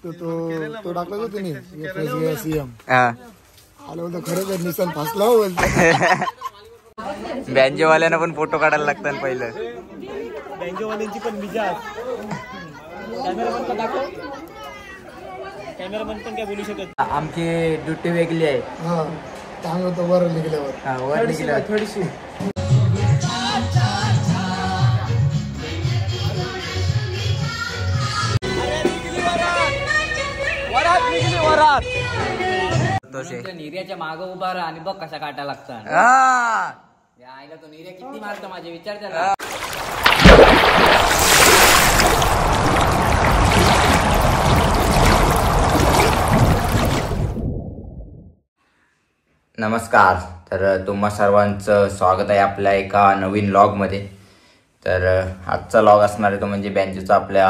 तो टाकला होता तुम्ही सीएम हा आलं होतं खरं तर निशान फासला हो बोलतो. बँजोवाल्यांना पण फोटो काढायला लागतात पहिलं. बँजोवाल्यांची पण विजा. कॅमेरामन पण काय बोलू शकत. आमची ड्युटी वेगळी आहे. हा चांगलं होतं वर निघल्यावर. वर निघाल्यावर थोडीशी निर्याच्या माग उभा राहा आणि बघ कशा काटा लागतात. आईला तो निर्या किती मारतो माझे विचार त्याला. नमस्कार. तर तुम्हा सर्वांचं स्वागत आहे आपल्या एका नवीन लॉगमध्ये. तर आजचा लॉग असणार आहे तो म्हणजे बँजोचा आपल्या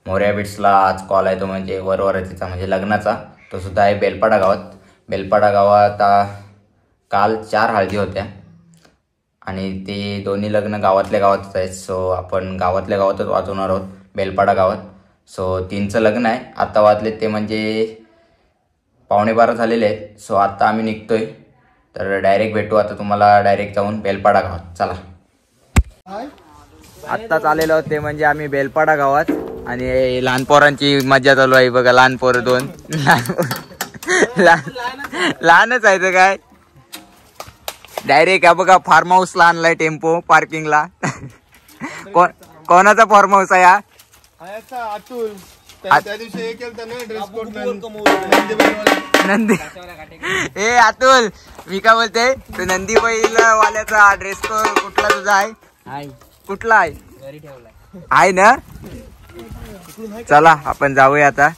मोर्या बिट्सला आज कॉल आहे तो म्हणजे वरवरातीचा म्हणजे लग्नाचा. तो सुद्धा आहे बेलपाडा गावात. बेलपाडा गावात काल 4 हळदी होत्या आणि ते दोन्ही लग्न गावातल्या गावातच आहेत. सो आपण गावातल्या गावातच वाजवणार आहोत बेलपाडा गावात. सो 3चं लग्न आहे. आता वाजले ते म्हणजे 11:15 झालेले आहेत. सो आता आम्ही निघतोय. तर डायरेक्ट भेटू आता तुम्हाला डायरेक्ट जाऊन बेलपाडा गावात. चला. आत्ताच आलेलो आहोत ते म्हणजे आम्ही बेलपाडा गावात आणि लहान पोरांची मजा चालू आहे बघा. लहान पोर 2 लहानच आहे तर काय. डायरेक्ट हा बघा फार्म हाऊसला आणलाय टेम्पो पार्किंगला. कोणाचा फार्म हाऊस आहे हा? अतुल त्या दिवशी हे केलं ना ड्रेस कोड नंदी. ए अतुल मी काय बोलते तू नंदी बैल वाल्याचा ड्रेस कोड कुठला तुझा आहे? कुठला आहे? घरी ठेवलाय आहे ना. चला आपण जाऊया आता.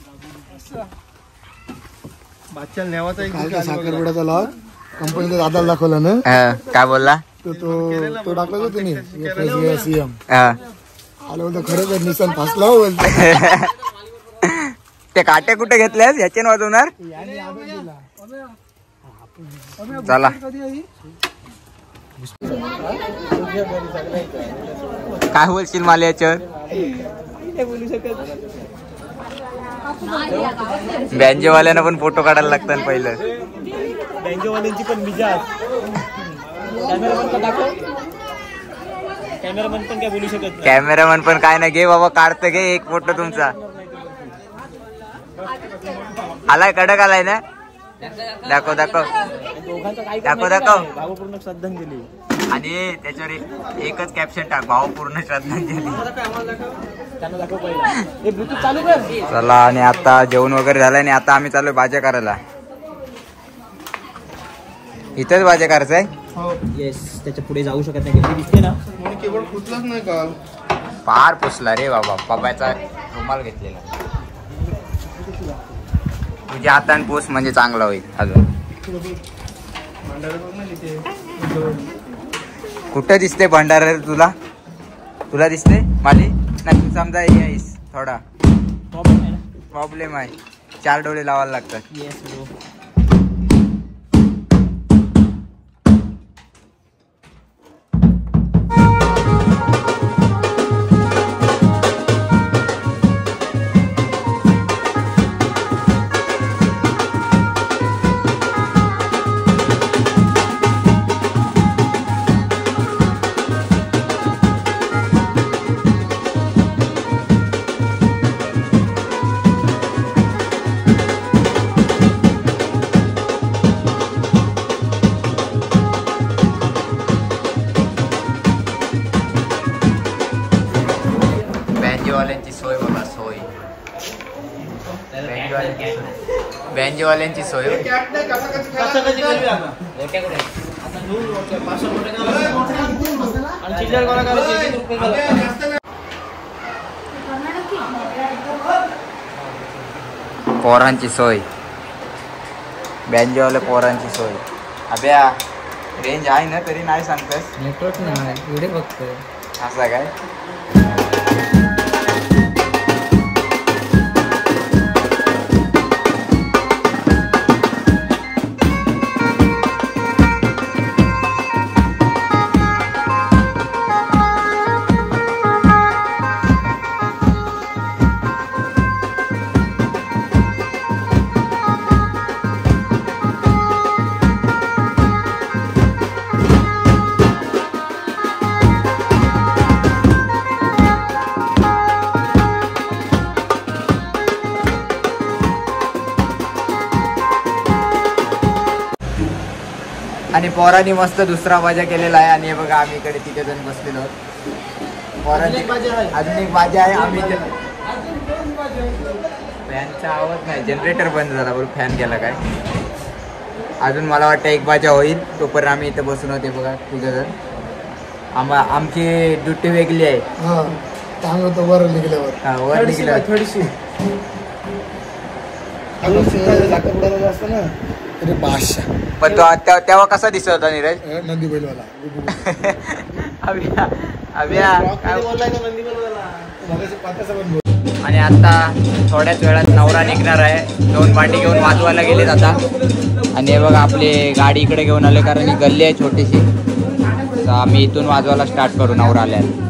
साखरपुड्याचा लॉग कंपनीचा दादाला दाखवला ना. काय बोलला तो टाकला होता तुम्ही सीएम आलं होतं खरं तर निशान फासला हो बोलतो. ते काटे कुठे घेतल्यास ह्याचे वाजवणार. चला काय बोलशील मला याच्यावर? बँजोवाल्यांना पण फोटो काढायला लागतात पहिलं. बँजोवाल्यांची पण विजा. कॅमेरामन पण काय बोलू शकत. कॅमेरामन पण काय नाही. घे बाबा काढतं घे एक फोटो तुमचा. आलाय कडक आलाय ना. दाखव दाखव दाखव दाखव. भावपूर्ण श्रद्धांजली आणि त्याच्यावर एकच कॅप्शन टाक भावपूर्ण श्रद्धांजली. चला आणि आता जेवण वगैरे झालं आणि आता आम्ही चालू भाज्या करायला. इथंच भाज्या करायचं आहे. येस त्याच्या पुढे जाऊ शकत नाही. दिसते ना केवळ पुसलाच नाही का फार पुसला रे बाबा. पप्पाचा रुमाल घेतलेला. तुझ्या हाताने पोस म्हणजे चांगला होईल अजून. कुठं दिसते भंडारा तुला? तुला दिसते माली नाही. तू समजा येईस थोडा प्रॉब्लेम आहे. 4 डोळे लावायला लागतात. Yes bro. बँजोवाल्यांची सोय बाबा सोय. बँजोवाल्यांची सोय. पोरांची सोय. बँजोवाले पोरांची सोय. अभ्या रेंज आहे ना तरी नाही सांगतस. नेटवर्क नाही एवढे बघतोय. असं काय. आणि पोरांनी मस्त दुसरा मजा केलेला आहे. आणि हे बघा आम्ही इकडे 3 जण बसलेलो आहोत. पोरांनी अजून एक बाजा आहे. आम्ही फॅनचा आवाज नाही, जनरेटर बंद झाला बरोबर, फॅन गेला काय. अजून मला वाटतं 1 बाजा होईल तोपर्यंत आम्ही इथं बसून होते बघा 3 जण. आमची ड्युटी वेगळी आहे. वर निघल्यावर वर निघल्यावर थोडीशी असतं ना तरी बादशाह. पण तो तेव्हा कसा दिसत होता नीरज? नंदी बैलवाला. आणि आता थोड्याच वेळात नवरा निघणार आहे. 2 भांडी घेऊन वाजवायला गेलेत आता. आणि हे बघा आपली गाडी इकडे घेऊन आले कारण ही गल्ली आहे छोटीशी. तर आम्ही इथून वाजवायला स्टार्ट करू नवरा आल्यावर.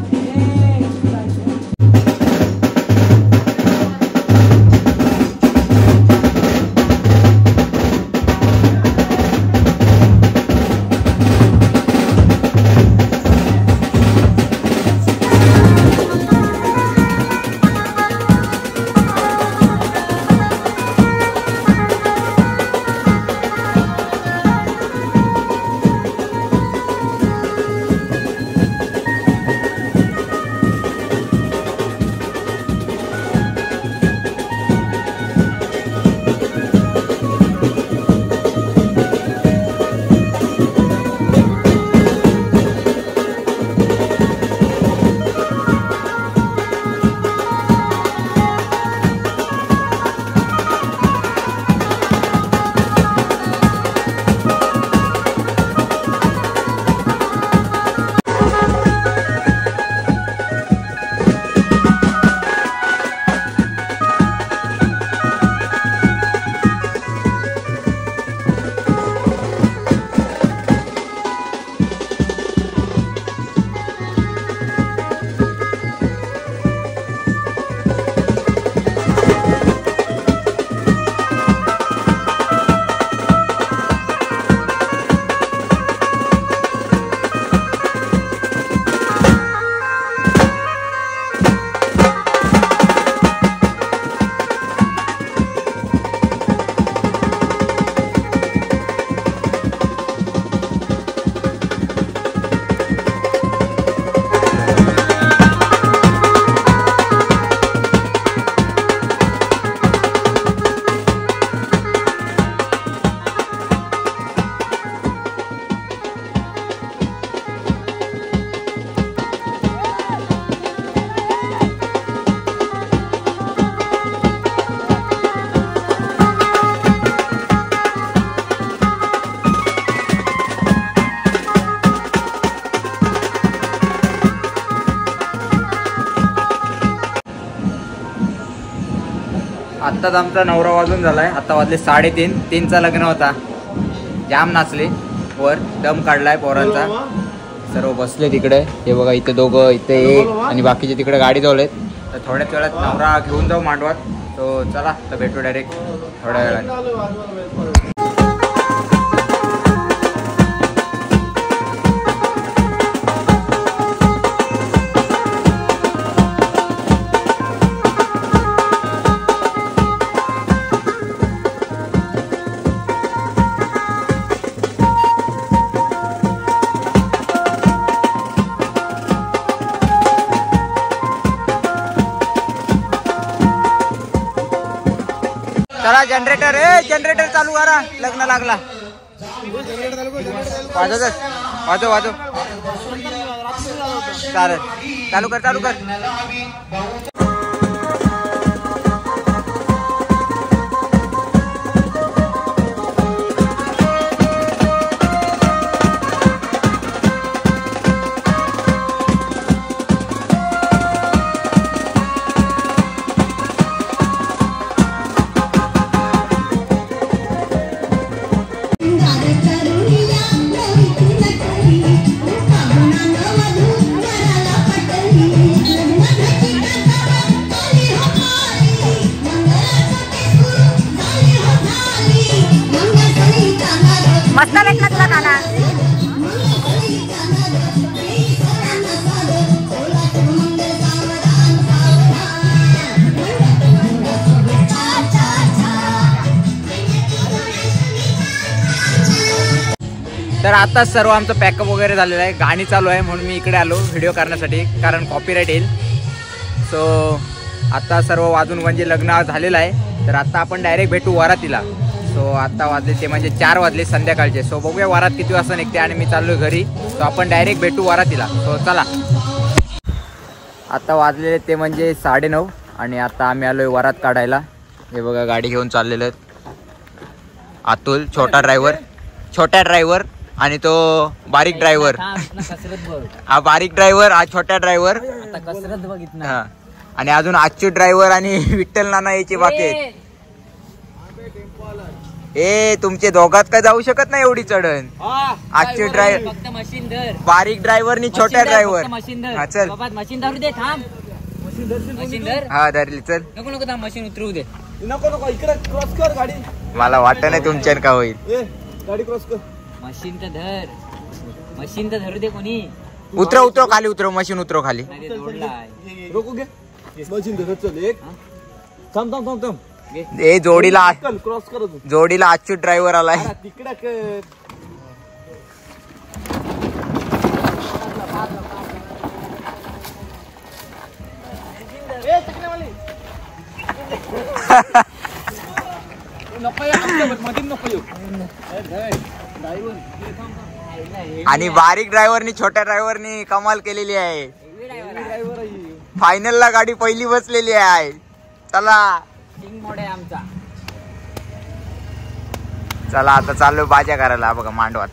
आत्ताच आमचा नवरा वाजून झालाय. आता वाजले 3:30. 3चा लग्न होता. जाम नाचले. वर दम काढलाय पोरांचा. सर्व बसले तिकडे. हे बघा इथे दोघं, इथे एक आणि बाकीचे तिकडे गाडी जवळ. तर थोड्याच वेळात नवरा घेऊन जाऊ मांडवात. तो चला तर भेटू डायरेक्ट थोड्या वेळात. चला जनरेटर चालू करा. लग्न लागला. वाजव चालेल. चालू कर. मस्त भेटला तुला गाणं. तर आताच सर्व आमचं पॅकअप वगैरे झालेलं आहे, गाणी चालू आहे म्हणून मी इकडे आलो व्हिडिओ करण्यासाठी, कारण कॉपीराईट येईल. सो आता सर्व वाजून म्हणजे लग्न झालेलं आहे. तर आता आपण डायरेक्ट भेटू वरातीला. सो आता वाजले ते म्हणजे 4 वाजले संध्याकाळचे. सो बघूया वरात किती वाजता निघते आणि मी चाललो घरी. सो आपण डायरेक्ट भेटू वरातीला. सो चला. आता वाजलेले ते म्हणजे 9:30 आणि आता आम्ही आलोय वरात काढायला. हे बघा गाडी घेऊन चाललेलो आहेत. अतुल छोटा ड्रायव्हर आणि तो बारीक ड्रायव्हर. हा बारीक ड्रायव्हर, हा छोटा ड्रायव्हर. कसरत बघितलं. हा आणि अजून आजची ड्रायव्हर आणि विठ्ठल नाना याची बाकी आहेत. ए तुमचे दोघात काय जाऊ शकत नाही एवढी चढण. आजची ड्रायव्हर फक्त मशीन धर. बारीक ड्रायव्हर नि छोट्या ड्रायव्हर. मशीन हा धर. चल. बाबा मशीन धरू दे. थांब. मशीन धर. हा धरली चल. नको थांब. मशीन उतरवू दे. नको इकडे क्रॉस कर गाडी. मला वाटत नाही तुमच्यान का होईल. गाडी क्रॉस कर. मशीन तर धर. मशीन तर धरू दे कोणी. उतरव खाली उतरव. मशीन उतरव खाली. नाही ते जोडलाय. रोको घे. मशीन धर चल. एक थांब. ए जोडीला क्रॉस कर. जोडीला आजची ड्रायव्हर आलाय. तिकडे कर. आणि बारीक ड्रायव्हरनी छोट्या ड्रायव्हरनी कमाल केलेली आहे. फायनल ला गाडी पहिली बसलेली आहे. चला मोड आहे आमचा. चला आता चाललो बाजा करायला. बघा मांडवात.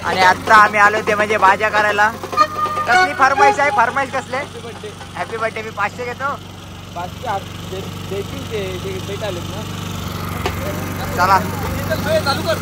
आणि आता आम्ही आलो ते म्हणजे बाजा करायला. कसली फरमाईश आहे? फरमाईश कसले? Happy birthday. मी 500 घेतो. चला चालू कर.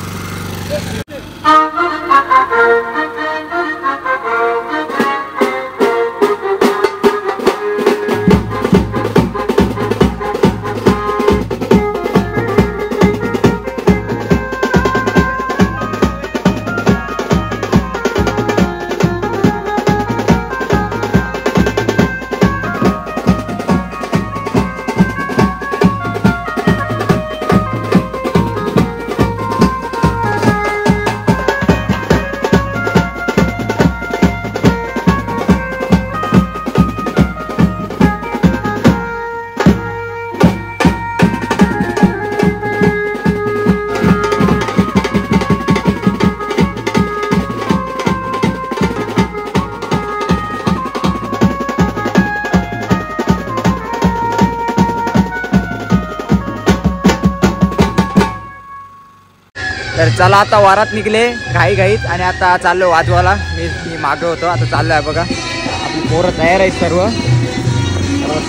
तर चला आता वारात निघले घाईत आणि आता चाललो वाजवायला. मी मागे होतो. आता चाललो आहे बघा. आपली पोरं तयार आहेत. सर्व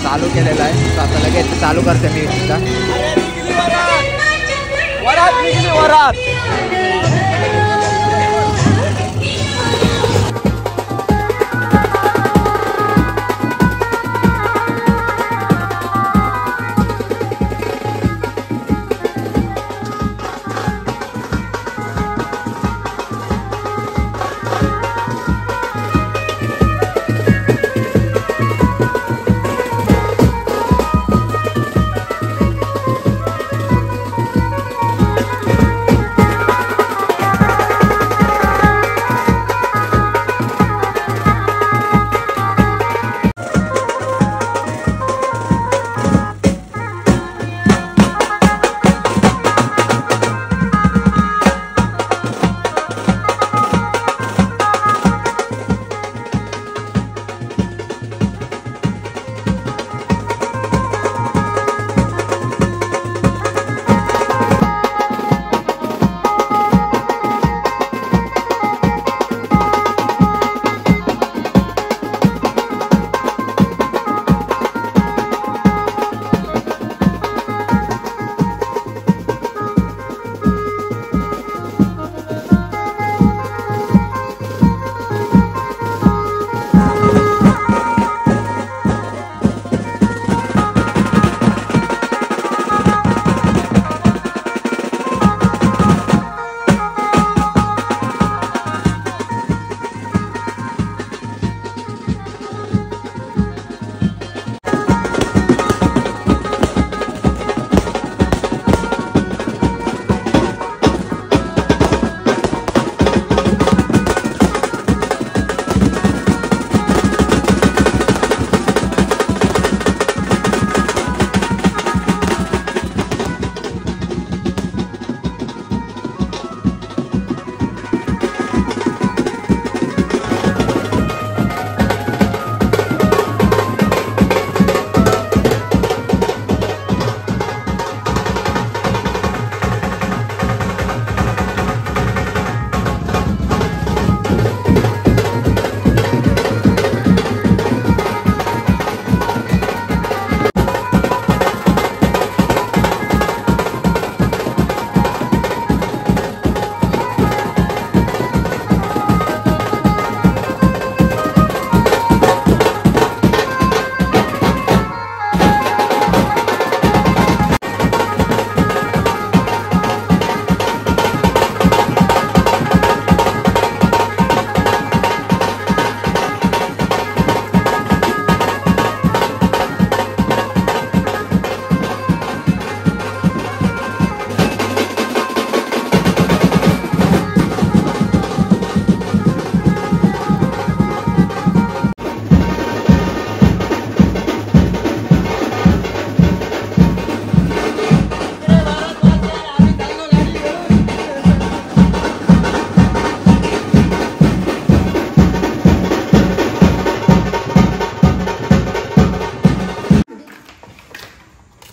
चालू केलेलं आहे. तर आता लगेच चालू करते मी सुद्धा. वरात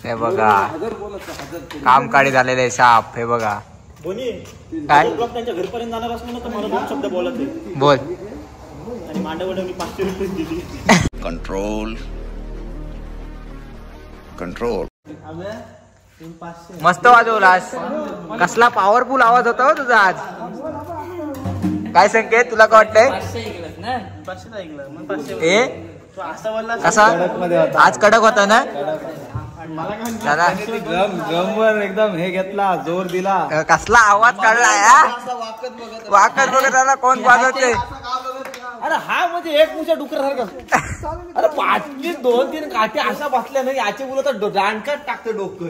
हे बघा काम काढी झालेले आहे साप. हे बघा काय त्यांच्या घरपर्यंत जाणार असलं तर मला 2 शब्द बोलत आहे. बोल. आणि मांडवड मी 500 रुपये दिली. Control control. मस्त वाजवलास. कसला पॉवरफुल आवाज होता हो तुझा आज. काय संकेत तुला काय वाटतंय? 500 ऐकलंस ना? 500 ऐकलं मग 500 ए तू असा बोलला कसा आज कडक होता ना दादा. ड्रमवर एकदम हे घेतला जोर दिला. कसला आवाज काढला या वाकत बघत आला. कोण वाजवते? अरे हा म्हणजे एक मुच्या डुकरासारखा. अरे 5 2-3 काठी अशा बसल्या नाही याचे बोलत दांडकात टाकतं डोकं.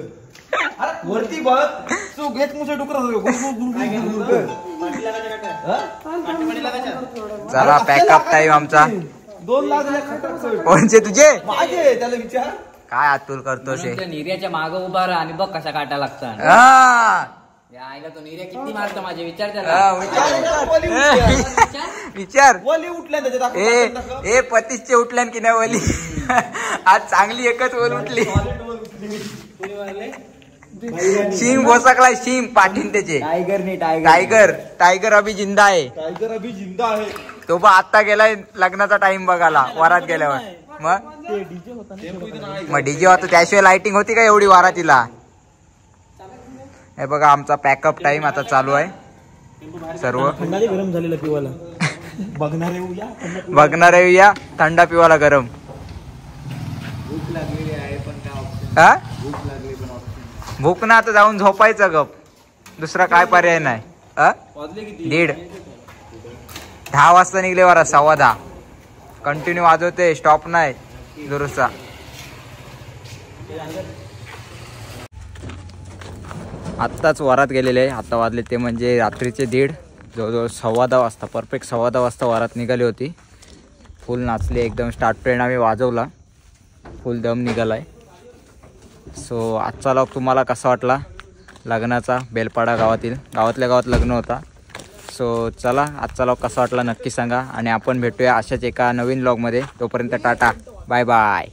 अरे वरती बघ तू एक मुच्या डुकरासारखं. चला पॅकअप टाइम आमचा. 2 लाख कोणचे तुझे माझे त्याला विचार. काय अतुल करतोस हे? त्या निर्याच्या मागं उभा राहा आणि बघ कशा काटा लागतात. हा. या आईला तो निर्या किती मारतो माझे विचार हा, त्याला. विचार. वली उठल्या त्याच्यात. ए पतीसचे उठल्यान की नाही वली. आज चांगली एकच वल उठली. शिंग भोसकलाय शिंग पाठीन त्याचे. टायगर अभि जिंदा आहे. टायगर अभि जिंदा आहे. तो बा आता गेलाय लग्नाचा टाइम बघायला वरात गेल्यावर. मग डीजे होता त्याशिवाय लाइटिंग होती का एवढी वारातीला. हे बघा आमचा पॅकअप टाइम आता चालू आहे. सर्व थंडाचे गरम झालेलं पिवाला. बघणार येऊया थंडा पिवाला गरम. हा भूक ना आता जाऊन झोपायचं गप. दुसरा काय पर्याय नाही. 10 वाजता निघले वारा 10:15. कंटिन्यू वाजवते स्टॉप नाही दुरुस्ता. आत्ताच वरात गेलेले आहे. आता वाजले ते म्हणजे रात्रीचे 1:30. जवळजवळ 10:15 वाजता परफेक्ट 10:15 वाजता वरात निघाली होती. फुल नाचली एकदम. स्टार्ट ट्रेन आम्ही वाजवला. फुल दम निघालाय. सो आजचा लॉग तुम्हाला कसा वाटला लग्नाचा बेलपाडा गावातल्या गावात लग्न होता. सो चला आजचा लॉग कसा वाटला नक्की सांगा आणि आपण भेटूया अशाच एका नवीन लॉगमध्ये. तोपर्यंत टाटा बाय बाय.